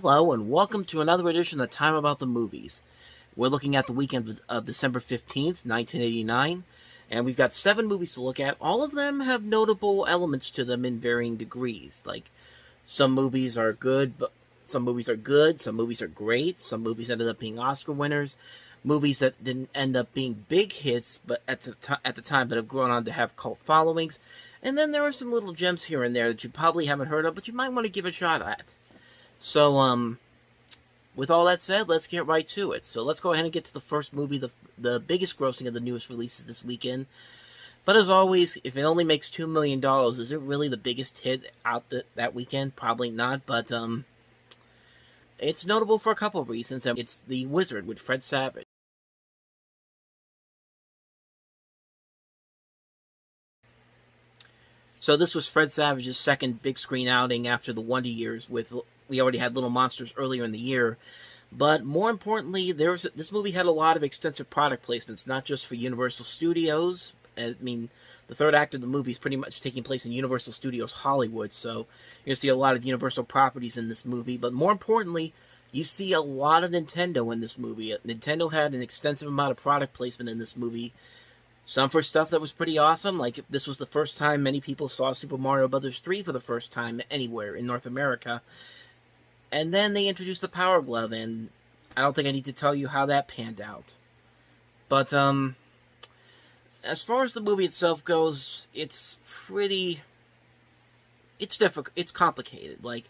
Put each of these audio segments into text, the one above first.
Hello, and welcome to another edition of Time About the Movies. We're looking at the weekend of December 15th, 1989, and we've got 7 movies to look at. All of them have notable elements to them in varying degrees. Like, some movies are good, but some movies are good, some movies are great, some movies ended up being Oscar winners, movies that didn't end up being big hits but at the time, but have grown on to have cult followings. And then there are some little gems here and there that you probably haven't heard of, but you might want to give a shot at. So, with all that said, let's get right to it. So let's go ahead and get to the first movie, the biggest grossing of the newest releases this weekend. But as always, if it only makes $2 million, is it really the biggest hit out that weekend? Probably not, but it's notable for a couple of reasons. It's The Wizard with Fred Savage. So this was Fred Savage's second big screen outing after the Wonder Years. We already had Little Monsters earlier in the year, but more importantly, this movie had a lot of extensive product placements, not just for Universal Studios. I mean, the third act of the movie is pretty much taking place in Universal Studios Hollywood, so you're going to see a lot of Universal properties in this movie, but more importantly, you see a lot of Nintendo in this movie. Nintendo had an extensive amount of product placement in this movie. Some for stuff that was pretty awesome, like this was the first time many people saw Super Mario Bros. 3 for the first time anywhere in North America. And then they introduced the Power Glove, and I don't think I need to tell you how that panned out. But, as far as the movie itself goes, it's difficult, it's complicated. Like,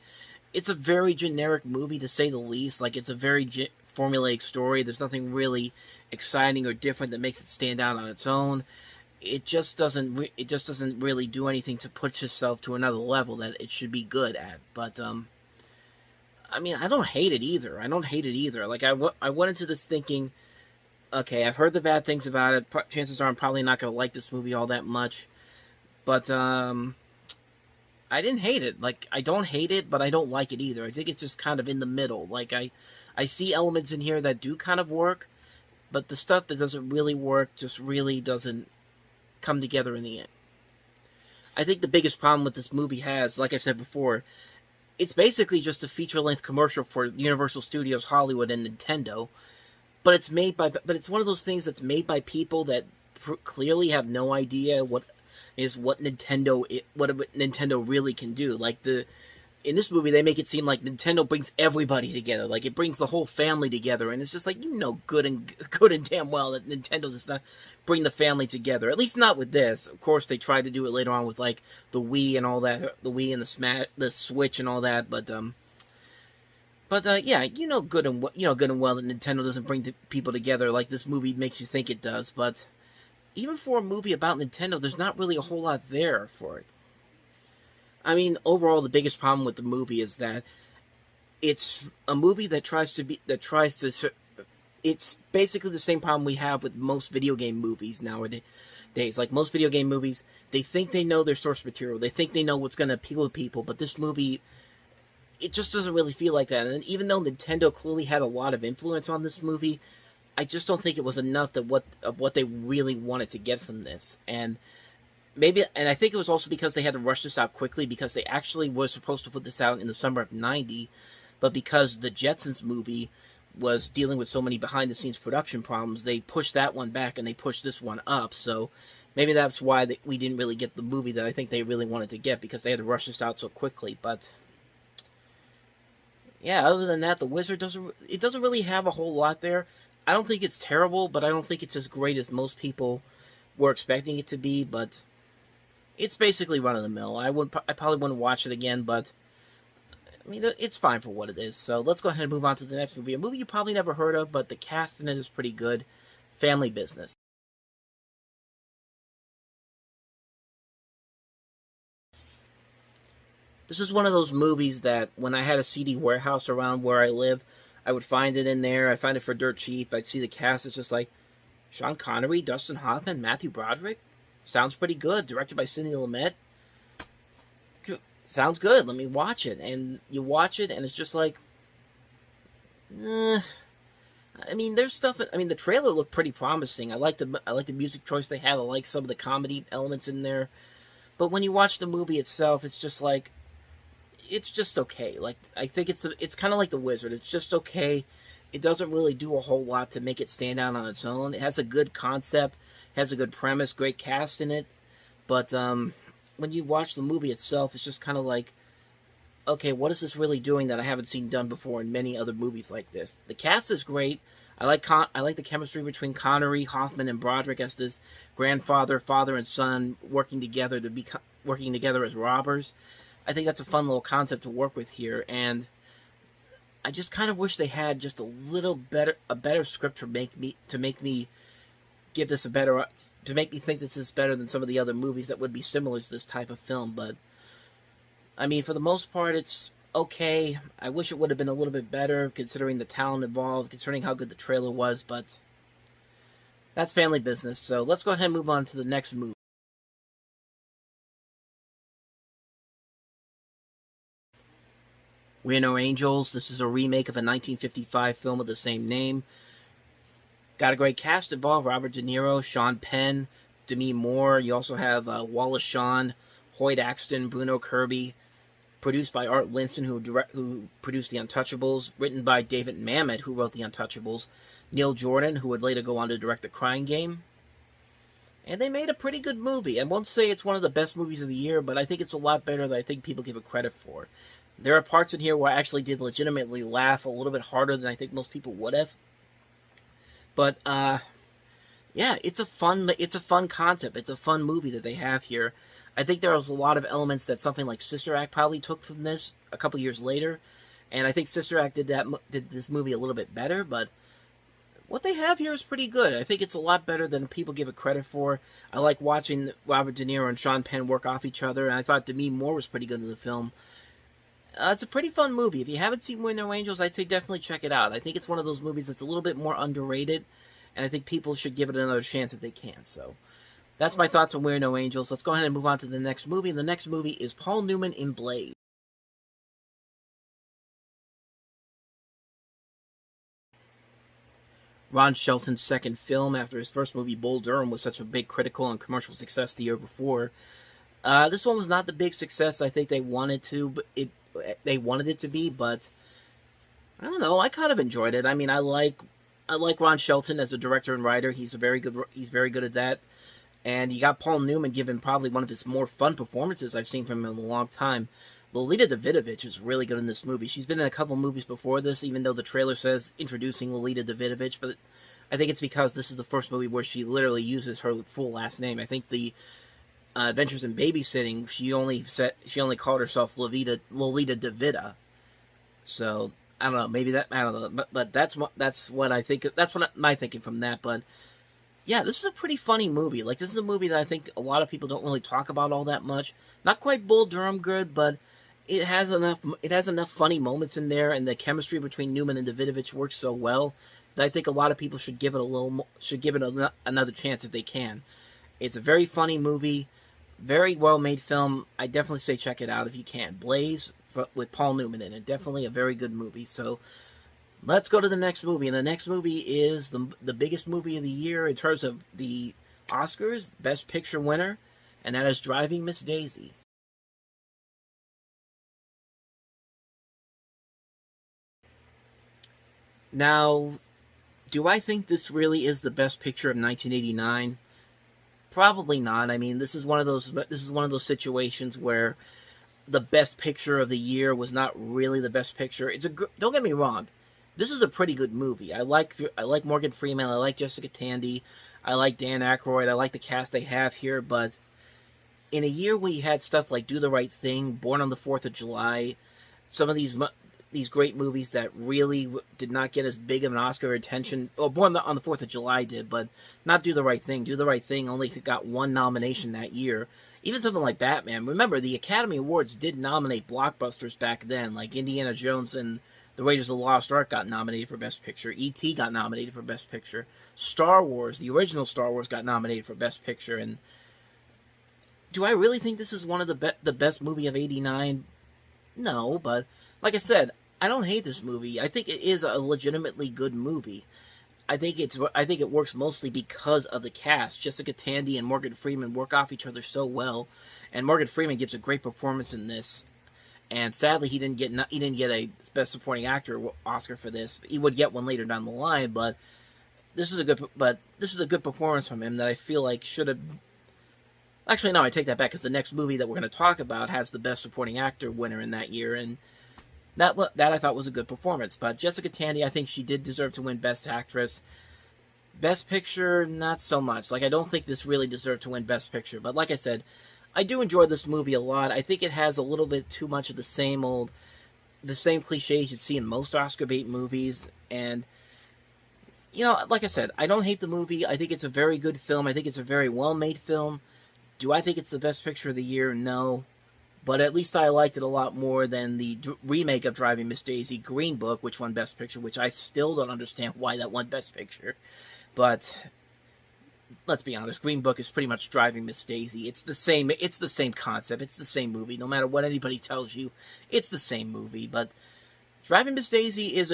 it's a very generic movie, to say the least. Like, it's a very formulaic story. There's nothing really exciting or different that makes it stand out on its own. It just doesn't really do anything to push itself to another level that it should be good at. But I mean, I don't hate it either. Like, I went into this thinking, okay, I've heard the bad things about it. Chances are I'm probably not going to like this movie all that much. But I didn't hate it. Like, I don't hate it, but I don't like it either. I think it's just kind of in the middle. Like, I see elements in here that do kind of work, but the stuff that doesn't really work just really doesn't come together in the end. I think the biggest problem with this movie has, like I said before, it's basically just a feature-length commercial for Universal Studios Hollywood and Nintendo, but it's one of those things that's made by people that clearly have no idea what Nintendo really can do. Like, in this movie, they make it seem like Nintendo brings everybody together. Like, it brings the whole family together. And it's just like, good and damn well that Nintendo does not bring the family together. At least not with this. Of course, they tried to do it later on with, like, the Wii and all that. The Wii and the Switch and all that. But yeah, good and well that Nintendo doesn't bring people together like this movie makes you think it does. But even for a movie about Nintendo, there's not really a whole lot there for it. I mean, overall, the biggest problem with the movie is that it's a movie it's basically the same problem we have with most video game movies nowadays. Like, most video game movies, they think they know their source material. They think they know what's going to appeal to people, but this movie, it just doesn't really feel like that. And even though Nintendo clearly had a lot of influence on this movie, I just don't think it was enough of what they really wanted to get from this. And I think it was also because they had to rush this out quickly, because they actually were supposed to put this out in the summer of '90, but because the Jetsons movie was dealing with so many behind-the-scenes production problems, they pushed that one back and they pushed this one up. So maybe that's why we didn't really get the movie that I think they really wanted to get, because they had to rush this out so quickly. But yeah, other than that, The Wizard doesn't really have a whole lot there. I don't think it's terrible, but I don't think it's as great as most people were expecting it to be. But it's basically run-of-the-mill. I probably wouldn't watch it again, but I mean, it's fine for what it is. So let's go ahead and move on to the next movie. A movie you probably never heard of, but the cast in it is pretty good. Family Business. This is one of those movies that when I had a CD warehouse around where I live, I would find it in there. I'd find it for dirt cheap. I'd see the cast. It's just like Sean Connery, Dustin Hoffman, Matthew Broderick. Sounds pretty good. Directed by Sidney Lumet. Sounds good. Let me watch it. And you watch it, and it's just like, I mean, there's stuff. I mean, the trailer looked pretty promising. I like the music choice they had. I like some of the comedy elements in there. But when you watch the movie itself, it's just like, it's just okay. Like, I think it's kind of like The Wizard. It's just okay. It doesn't really do a whole lot to make it stand out on its own. It has a good concept, has a good premise, great cast in it, but when you watch the movie itself, it's just kind of like, okay, what is this really doing that I haven't seen done before in many other movies like this? The cast is great. I like the chemistry between Connery, Hoffman, and Broderick as this grandfather, father, and son working together as robbers. I think that's a fun little concept to work with here, and I just kind of wish they had just a better script to make me give this a better to make me think this is better than some of the other movies that would be similar to this type of film. But I mean, for the most part, it's okay. I wish it would have been a little bit better, considering the talent involved, considering how good the trailer was, but that's family business. So let's go ahead and move on to the next movie. We're No Angels. This is a remake of a 1955 film of the same name. Got a great cast involved: Robert De Niro, Sean Penn, Demi Moore. You also have Wallace Shawn, Hoyt Axton, Bruno Kirby. Produced by Art Linson, who produced The Untouchables. Written by David Mamet, who wrote The Untouchables. Neil Jordan, who would later go on to direct The Crying Game. And they made a pretty good movie. I won't say it's one of the best movies of the year, but I think it's a lot better than I think people give it credit for. There are parts in here where I actually did legitimately laugh a little bit harder than I think most people would have. But yeah, it's a fun concept. It's a fun movie that they have here. I think there was a lot of elements that something like Sister Act probably took from this a couple years later, and I think Sister Act did this movie a little bit better. But what they have here is pretty good. I think it's a lot better than people give it credit for. I like watching Robert De Niro and Sean Penn work off each other, and I thought Demi Moore was pretty good in the film. It's a pretty fun movie. If you haven't seen We're No Angels, I'd say definitely check it out. I think it's one of those movies that's a little bit more underrated, and I think people should give it another chance if they can. So that's my thoughts on We're No Angels. Let's go ahead and move on to the next movie. And the next movie is Paul Newman in Blaze. Ron Shelton's second film after his first movie, Bull Durham, was such a big critical and commercial success the year before. This one was not the big success I think they wanted it to be, but I don't know. I kind of enjoyed it. I mean, I like Ron Shelton as a director and writer. He's very good at that. And you got Paul Newman giving probably one of his more fun performances I've seen from him in a long time. Lolita Davidovich is really good in this movie. She's been in a couple movies before this, even though the trailer says introducing Lolita Davidovich, but I think it's because this is the first movie where she literally uses her full last name. I think the Adventures in Babysitting, she only called herself Lolita Davida. So I don't know, maybe that, I don't know, but that's what I think. That's what my thinking from that. But yeah, this is a pretty funny movie. Like, this is a movie that I think a lot of people don't really talk about all that much. Not quite Bull Durham good, but it has enough funny moments in there, and the chemistry between Newman and Davidovich works so well that I think a lot of people should give it another chance if they can. It's a very funny movie, very well made film. I definitely say check it out if you can. Blaze with Paul Newman in it, definitely a very good movie. So let's go to the next movie, and the next movie is the biggest movie of the year in terms of the Oscars, Best Picture winner, and that is Driving Miss Daisy. Now, do I think this really is the best picture of 1989? Probably not. I mean, this is one of those situations where the best picture of the year was not really the best picture. Don't get me wrong. This is a pretty good movie. I like Morgan Freeman. I like Jessica Tandy. I like Dan Aykroyd. I like the cast they have here. But in a year where you had stuff like Do the Right Thing, Born on the 4th of July, some of these great movies that really did not get as big of an Oscar attention. Well, Born on the 4th of July did, but not Do the Right Thing. Do the Right Thing only got one nomination that year. Even something like Batman. Remember, the Academy Awards did nominate blockbusters back then, like Indiana Jones and The Raiders of the Lost Ark got nominated for Best Picture. E.T. got nominated for Best Picture. Star Wars, the original Star Wars, got nominated for Best Picture. And do I really think this is one of the best movie of '89? No, but like I said, I don't hate this movie. I think it is a legitimately good movie. I think it works mostly because of the cast. Jessica Tandy and Morgan Freeman work off each other so well, and Morgan Freeman gives a great performance in this. And sadly, he didn't get a Best Supporting Actor Oscar for this. He would get one later down the line, but this is a good performance from him that I feel like should have. Actually, no, I take that back, because the next movie that we're going to talk about has the Best Supporting Actor winner in that year, and that I thought was a good performance. But Jessica Tandy, I think she did deserve to win Best Actress. Best Picture, not so much. Like, I don't think this really deserved to win Best Picture. But like I said, I do enjoy this movie a lot. I think it has a little bit too much of the same cliches you'd see in most Oscar bait movies. And, like I said, I don't hate the movie. I think it's a very good film. I think it's a very well-made film. Do I think it's the best picture of the year? No. But at least I liked it a lot more than the remake of Driving Miss Daisy, Green Book, which won Best Picture, which I still don't understand why that won Best Picture. But let's be honest, Green Book is pretty much Driving Miss Daisy. It's the same concept. It's the same movie. No matter what anybody tells you, it's the same movie. But Driving Miss Daisy is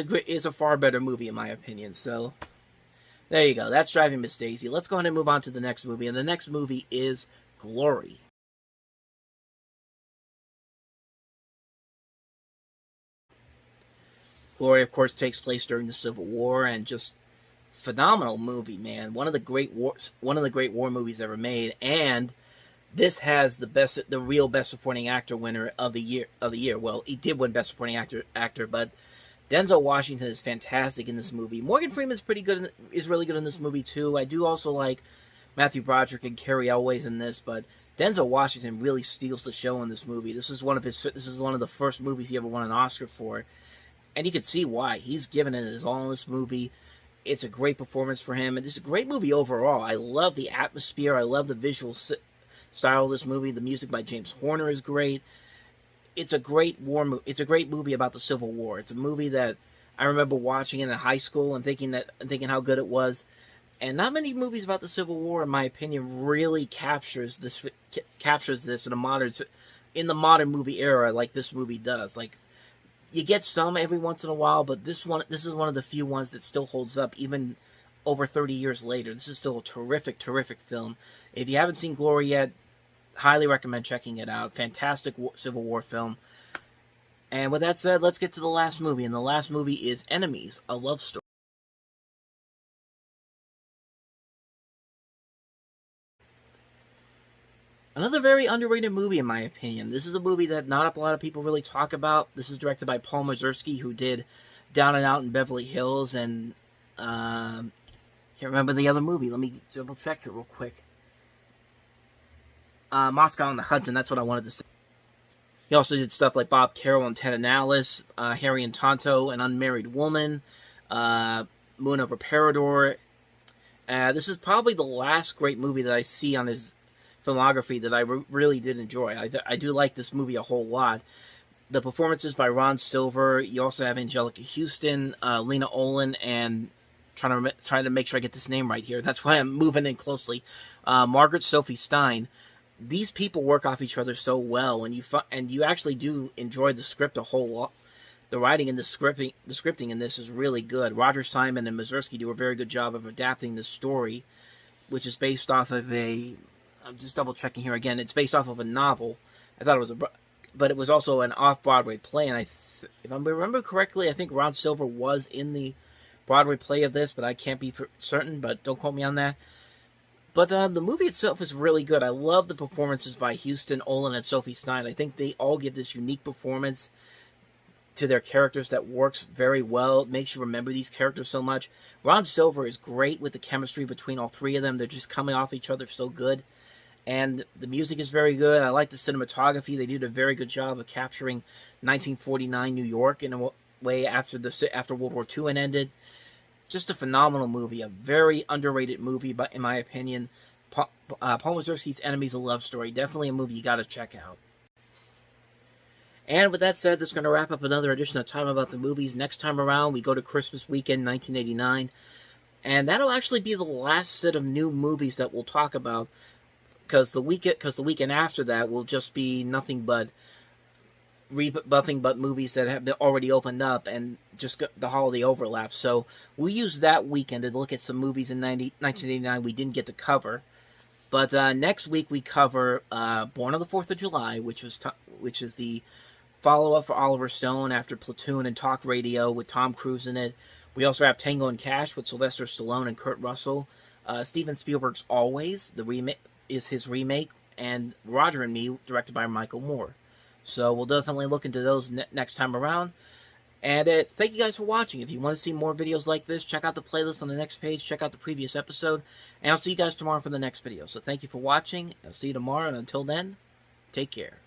a far better movie in my opinion. So there you go. That's Driving Miss Daisy. Let's go ahead and move on to the next movie. And the next movie is Glory. Glory, of course, takes place during the Civil War, and just phenomenal movie, man. One of the great war movies ever made, and this has the real Best Supporting Actor winner of the year. Well, he did win Best Supporting Actor, but Denzel Washington is fantastic in this movie. Morgan Freeman is really good in this movie too. I do also like Matthew Broderick and Carrie Elways in this, but Denzel Washington really steals the show in this movie. This is one of the first movies he ever won an Oscar for, and you can see why. He's given it his all in this movie. It's a great performance for him, and it's a great movie overall. I love the atmosphere. I love the visual style of this movie. The music by James Horner is great. It's a great It's a great movie about the Civil War. It's a movie that I remember watching in high school and thinking how good it was. And not many movies about the Civil War, in my opinion, really captures this in the modern movie era like this movie does. Like, you get some every once in a while, but this is one of the few ones that still holds up even over 30 years later. This is still a terrific, terrific film. If you haven't seen Glory yet, highly recommend checking it out. Fantastic Civil War film. And with that said, let's get to the last movie. And the last movie is Enemies, a Love Story. Another very underrated movie, in my opinion. This is a movie that not a lot of people really talk about. This is directed by Paul Mazursky, who did Down and Out in Beverly Hills, and can't remember the other movie. Let me double check here real quick. Moscow on the Hudson, that's what I wanted to say. He also did stuff like Bob Carroll and Ted and Alice, Harry and Tonto, An Unmarried Woman, Moon Over Parador. This is probably the last great movie that I see on his filmography that I really did enjoy. I do like this movie a whole lot. The performances by Ron Silver. You also have Angelica Houston, Lena Olin, and trying to make sure I get this name right here. That's why I'm moving in closely. Margaret Sophie Stein. These people work off each other so well, and you actually do enjoy the script a whole lot. The writing and the scripting in this is really good. Roger Simon and Mazursky do a very good job of adapting this story, which is based off of I'm just double checking here again. It's based off of a novel. I thought it was but it was also an off-Broadway play. And if I remember correctly, I think Ron Silver was in the Broadway play of this, but I can't be for certain. But don't quote me on that. But the movie itself is really good. I love the performances by Houston, Olin, and Sophie Stein. I think they all give this unique performance to their characters that works very well. It makes you remember these characters so much. Ron Silver is great with the chemistry between all three of them. They're just coming off each other so good. And the music is very good. I like the cinematography. They did a very good job of capturing 1949 New York in a way after World War II ended. Just a phenomenal movie, a very underrated movie, but in my opinion, Paul Mazursky's Enemies, a Love Story, definitely a movie you got to check out. And with that said, that's going to wrap up another edition of Time About the Movies. Next time around, we go to Christmas weekend 1989, and that'll actually be the last set of new movies that we'll talk about. Because the weekend after that will just be nothing but movies that have been already opened up and just the holiday overlap. So we use that weekend to look at some movies in 1989 we didn't get to cover. But next week we cover Born on the 4th of July, which is the follow-up for Oliver Stone after Platoon and Talk Radio with Tom Cruise in it. We also have Tango and Cash with Sylvester Stallone and Kurt Russell. Steven Spielberg's Always, the remake, is his remake, and Roger and Me, directed by Michael Moore. So we'll definitely look into those next time around. And thank you guys for watching. If you want to see more videos like this, check out the playlist on the next page. Check out the previous episode. And I'll see you guys tomorrow for the next video. So thank you for watching. I'll see you tomorrow. And until then, take care.